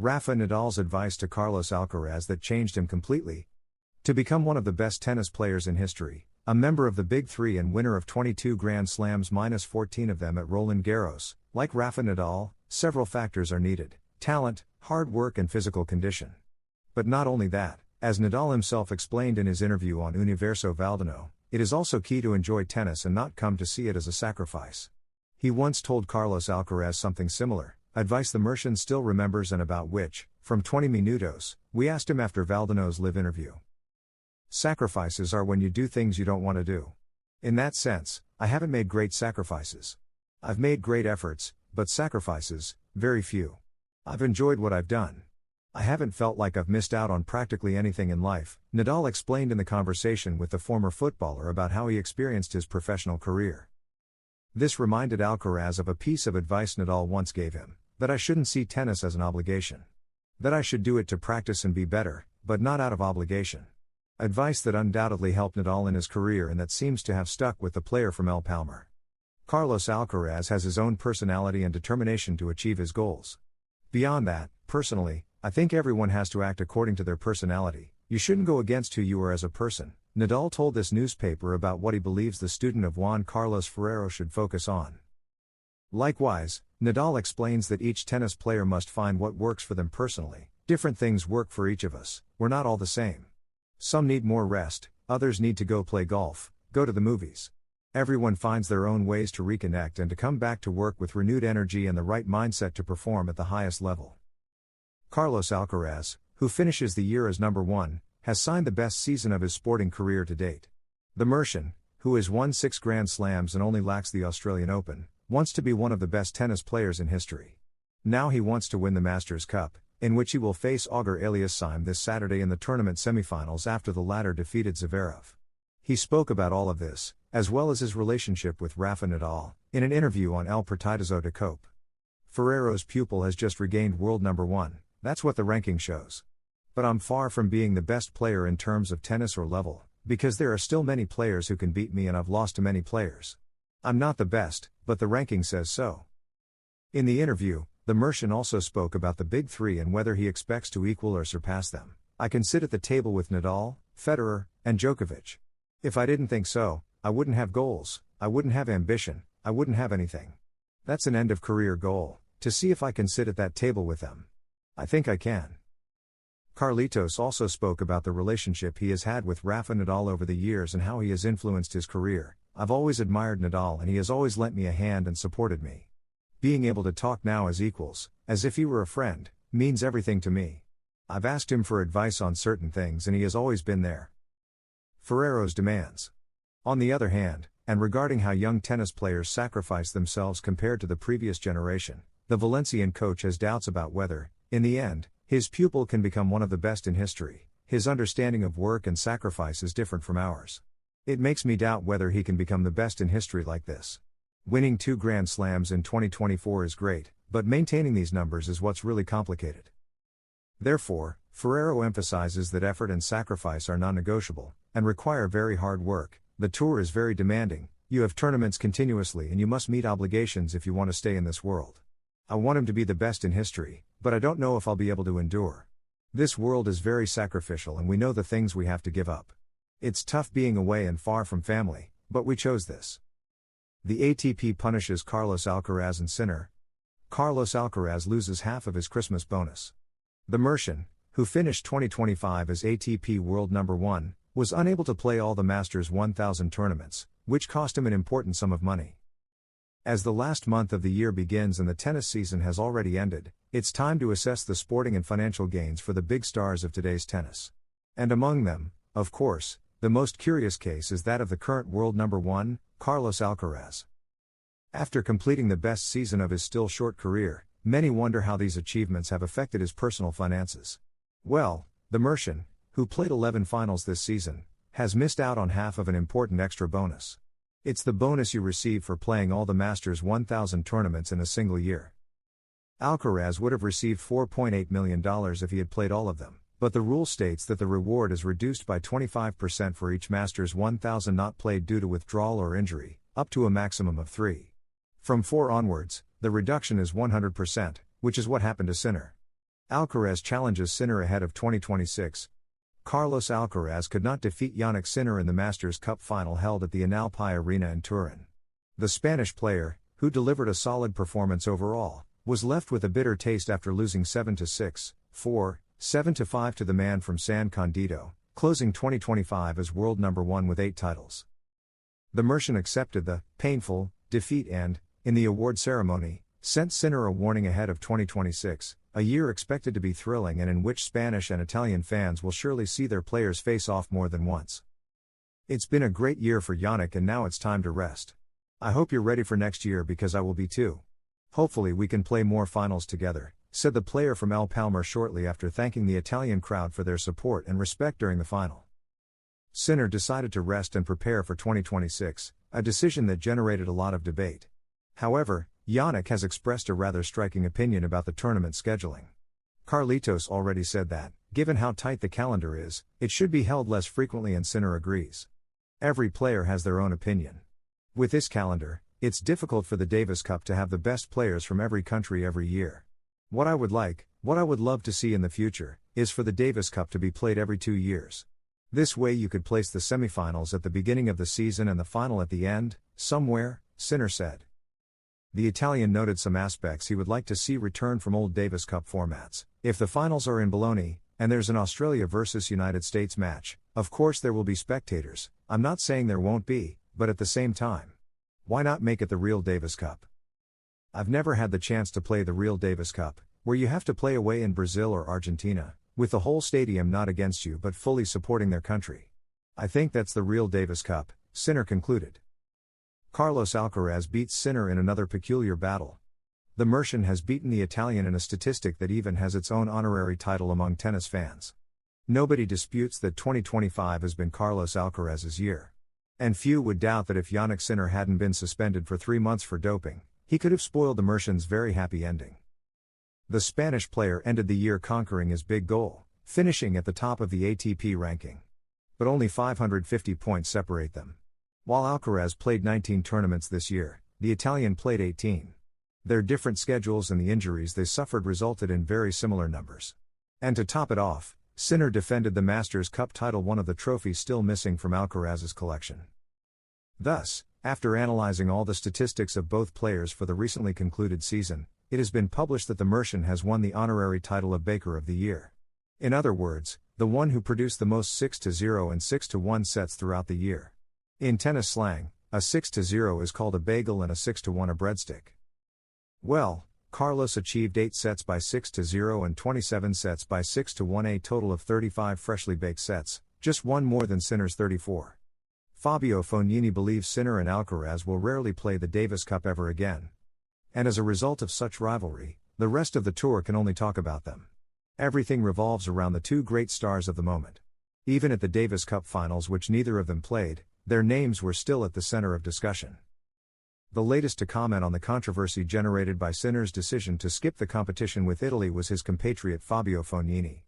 Rafa Nadal's advice to Carlos Alcaraz that changed him completely. To become one of the best tennis players in history, a member of the Big Three and winner of 22 Grand Slams minus 14 of them at Roland Garros, like Rafa Nadal, several factors are needed: talent, hard work and physical condition. But not only that, as Nadal himself explained in his interview on Universo Valdano, it is also key to enjoy tennis and not come to see it as a sacrifice. He once told Carlos Alcaraz something similar, advice the Merchant still remembers and about which, from 20 Minutos, we asked him after Valdano's live interview. Sacrifices are when you do things you don't want to do. In that sense, I haven't made great sacrifices. I've made great efforts, but sacrifices, very few. I've enjoyed what I've done. I haven't felt like I've missed out on practically anything in life, Nadal explained in the conversation with the former footballer about how he experienced his professional career. This reminded Alcaraz of a piece of advice Nadal once gave him, that I shouldn't see tennis as an obligation. That I should do it to practice and be better, but not out of obligation. Advice that undoubtedly helped Nadal in his career and that seems to have stuck with the player from El Palmar. Carlos Alcaraz has his own personality and determination to achieve his goals. Beyond that, personally, I think everyone has to act according to their personality. You shouldn't go against who you are as a person, Nadal told this newspaper about what he believes the student of Juan Carlos Ferrero should focus on. Likewise, Nadal explains that each tennis player must find what works for them personally. Different things work for each of us, we're not all the same. Some need more rest, others need to go play golf, go to the movies. Everyone finds their own ways to reconnect and to come back to work with renewed energy and the right mindset to perform at the highest level. Carlos Alcaraz, who finishes the year as number 1, has signed the best season of his sporting career to date. The Merchant, who has won 6 Grand Slams and only lacks the Australian Open, wants to be one of the best tennis players in history. Now he wants to win the Masters Cup, in which he will face Auger Aliassime this Saturday in the tournament semifinals after the latter defeated Zverev. He spoke about all of this, as well as his relationship with Rafa Nadal, in an interview on El Partidazo de Cope. Ferrero's pupil has just regained world number 1, that's what the ranking shows. But I'm far from being the best player in terms of tennis or level, because there are still many players who can beat me and I've lost to many players. I'm not the best, but the ranking says so. In the interview, the Merchant also spoke about the Big Three and whether he expects to equal or surpass them. I can sit at the table with Nadal, Federer, and Djokovic. If I didn't think so, I wouldn't have goals, I wouldn't have ambition, I wouldn't have anything. That's an end-of-career goal, to see if I can sit at that table with them. I think I can. Carlitos also spoke about the relationship he has had with Rafa Nadal over the years and how he has influenced his career. I've always admired Nadal and he has always lent me a hand and supported me. Being able to talk now as equals, as if he were a friend, means everything to me. I've asked him for advice on certain things and he has always been there. Ferrero's demands. On the other hand, and regarding how young tennis players sacrifice themselves compared to the previous generation, the Valencian coach has doubts about whether, in the end, his pupil can become one of the best in history. His understanding of work and sacrifice is different from ours. It makes me doubt whether he can become the best in history like this. Winning 2 Grand Slams in 2024 is great, but maintaining these numbers is what's really complicated. Therefore, Ferrero emphasizes that effort and sacrifice are non-negotiable, and require very hard work. The tour is very demanding, you have tournaments continuously and you must meet obligations if you want to stay in this world. I want him to be the best in history, but I don't know if I'll be able to endure. This world is very sacrificial and we know the things we have to give up. It's tough being away and far from family, but we chose this. The ATP punishes Carlos Alcaraz and Sinner. Carlos Alcaraz loses half of his Christmas bonus. The Merchant, who finished 2025 as ATP world number 1, was unable to play all the Masters 1000 tournaments, which cost him an important sum of money. As the last month of the year begins and the tennis season has already ended, it's time to assess the sporting and financial gains for the big stars of today's tennis. And among them, of course, the most curious case is that of the current world number 1, Carlos Alcaraz. After completing the best season of his still short career, many wonder how these achievements have affected his personal finances. Well, the Merchant, who played 11 finals this season, has missed out on half of an important extra bonus. It's the bonus you receive for playing all the Masters 1000 tournaments in a single year. Alcaraz would have received $4.8 million if he had played all of them, but the rule states that the reward is reduced by 25% for each Masters 1000 not played due to withdrawal or injury, up to a maximum of 3. From 4 onwards, the reduction is 100%, which is what happened to Sinner. Alcaraz challenges Sinner ahead of 2026. Carlos Alcaraz could not defeat Jannik Sinner in the Masters Cup final held at the Analpi Arena in Turin. The Spanish player, who delivered a solid performance overall, was left with a bitter taste after losing 7-6, 4, 7-5 to the man from San Candido, closing 2025 as world number 1 with 8 titles. The Mercian accepted the painful defeat and, in the award ceremony, sent Sinner a warning ahead of 2026, a year expected to be thrilling and in which Spanish and Italian fans will surely see their players face off more than once. It's been a great year for Jannik and now it's time to rest. I hope you're ready for next year because I will be too. Hopefully we can play more finals together, said the player from El Palmar shortly after thanking the Italian crowd for their support and respect during the final. Sinner decided to rest and prepare for 2026, a decision that generated a lot of debate. However, Jannik has expressed a rather striking opinion about the tournament scheduling. Carlitos already said that, given how tight the calendar is, it should be held less frequently and Sinner agrees. Every player has their own opinion. With this calendar, it's difficult for the Davis Cup to have the best players from every country every year. What I would love to see in the future, is for the Davis Cup to be played every 2 years. This way you could place the semifinals at the beginning of the season and the final at the end, somewhere, Sinner said. The Italian noted some aspects he would like to see return from old Davis Cup formats. If the finals are in Bologna, and there's an Australia versus United States match, of course there will be spectators. I'm not saying there won't be, but at the same time, why not make it the real Davis Cup? I've never had the chance to play the real Davis Cup, where you have to play away in Brazil or Argentina, with the whole stadium not against you but fully supporting their country. I think that's the real Davis Cup, Sinner concluded. Carlos Alcaraz beats Sinner in another peculiar battle. The Mercian has beaten the Italian in a statistic that even has its own honorary title among tennis fans. Nobody disputes that 2025 has been Carlos Alcaraz's year. And few would doubt that if Jannik Sinner hadn't been suspended for 3 months for doping, he could have spoiled the Mercian's very happy ending. The Spanish player ended the year conquering his big goal, finishing at the top of the ATP ranking. But only 550 points separate them. While Alcaraz played 19 tournaments this year, the Italian played 18. Their different schedules and the injuries they suffered resulted in very similar numbers. And to top it off, Sinner defended the Masters Cup title, one of the trophies still missing from Alcaraz's collection. Thus, after analyzing all the statistics of both players for the recently concluded season, it has been published that the Mercian has won the honorary title of Baker of the Year. In other words, the one who produced the most 6-0 and 6-1 sets throughout the year. In tennis slang, a 6-0 is called a bagel and a 6-1 a breadstick. Well, Carlos achieved 8 sets by 6-0 and 27 sets by 6-1, a total of 35 freshly baked sets, just one more than Sinner's 34. Fabio Fognini believes Sinner and Alcaraz will rarely play the Davis Cup ever again. And as a result of such rivalry, the rest of the tour can only talk about them. Everything revolves around the two great stars of the moment. Even at the Davis Cup finals, which neither of them played, their names were still at the center of discussion. The latest to comment on the controversy generated by Sinner's decision to skip the competition with Italy was his compatriot Fabio Fognini.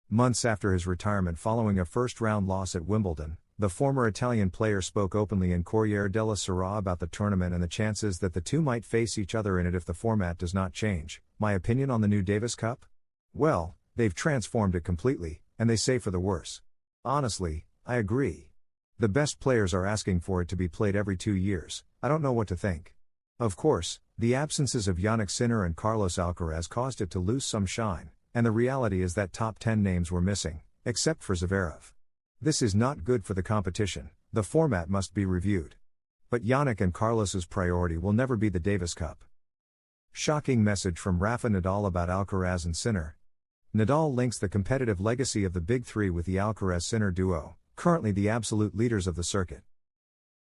Months after his retirement following a first-round loss at Wimbledon, the former Italian player spoke openly in Corriere della Sera about the tournament and the chances that the two might face each other in it if the format does not change. My opinion on the new Davis Cup? Well, they've transformed it completely, and they say for the worse. Honestly, I agree. The best players are asking for it to be played every 2 years. I don't know what to think. Of course, the absences of Jannik Sinner and Carlos Alcaraz caused it to lose some shine, and the reality is that top 10 names were missing, except for Zverev. This is not good for the competition. The format must be reviewed. But Jannik and Carlos's priority will never be the Davis Cup. Shocking message from Rafa Nadal about Alcaraz and Sinner. Nadal links the competitive legacy of the Big Three with the Alcaraz-Sinner duo, currently the absolute leaders of the circuit.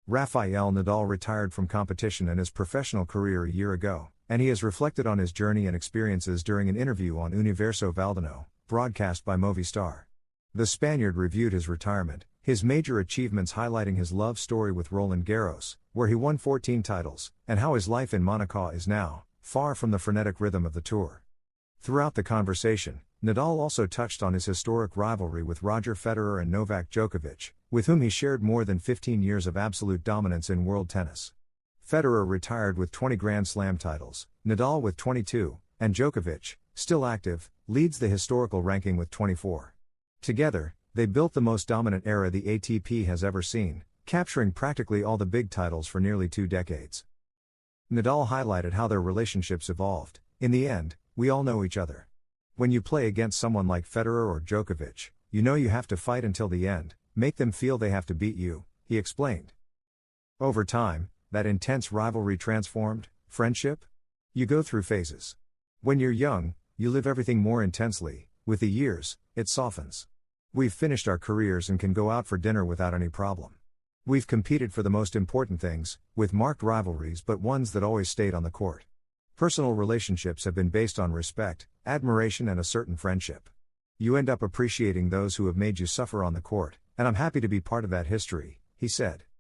Rafael Nadal retired from competition and his professional career a year ago, and he has reflected on his journey and experiences during an interview on Universo Valdano, broadcast by Movistar. The Spaniard reviewed his retirement, his major achievements, highlighting his love story with Roland Garros, where he won 14 titles, and how his life in Monaco is now, far from the frenetic rhythm of the tour. Throughout the conversation, Nadal also touched on his historic rivalry with Roger Federer and Novak Djokovic, with whom he shared more than 15 years of absolute dominance in world tennis. Federer retired with 20 Grand Slam titles, Nadal with 22, and Djokovic, still active, leads the historical ranking with 24. Together, they built the most dominant era the ATP has ever seen, capturing practically all the big titles for nearly 2 decades. Nadal highlighted how their relationships evolved. In the end, we all know each other. When you play against someone like Federer or Djokovic, you know you have to fight until the end, make them feel they have to beat you, he explained. Over time, that intense rivalry transformed friendship? You go through phases. When you're young, you live everything more intensely. With the years, it softens. We've finished our careers and can go out for dinner without any problem. We've competed for the most important things, with marked rivalries but ones that always stayed on the court. Personal relationships have been based on respect, admiration and a certain friendship. You end up appreciating those who have made you suffer on the court, and I'm happy to be part of that history, he said.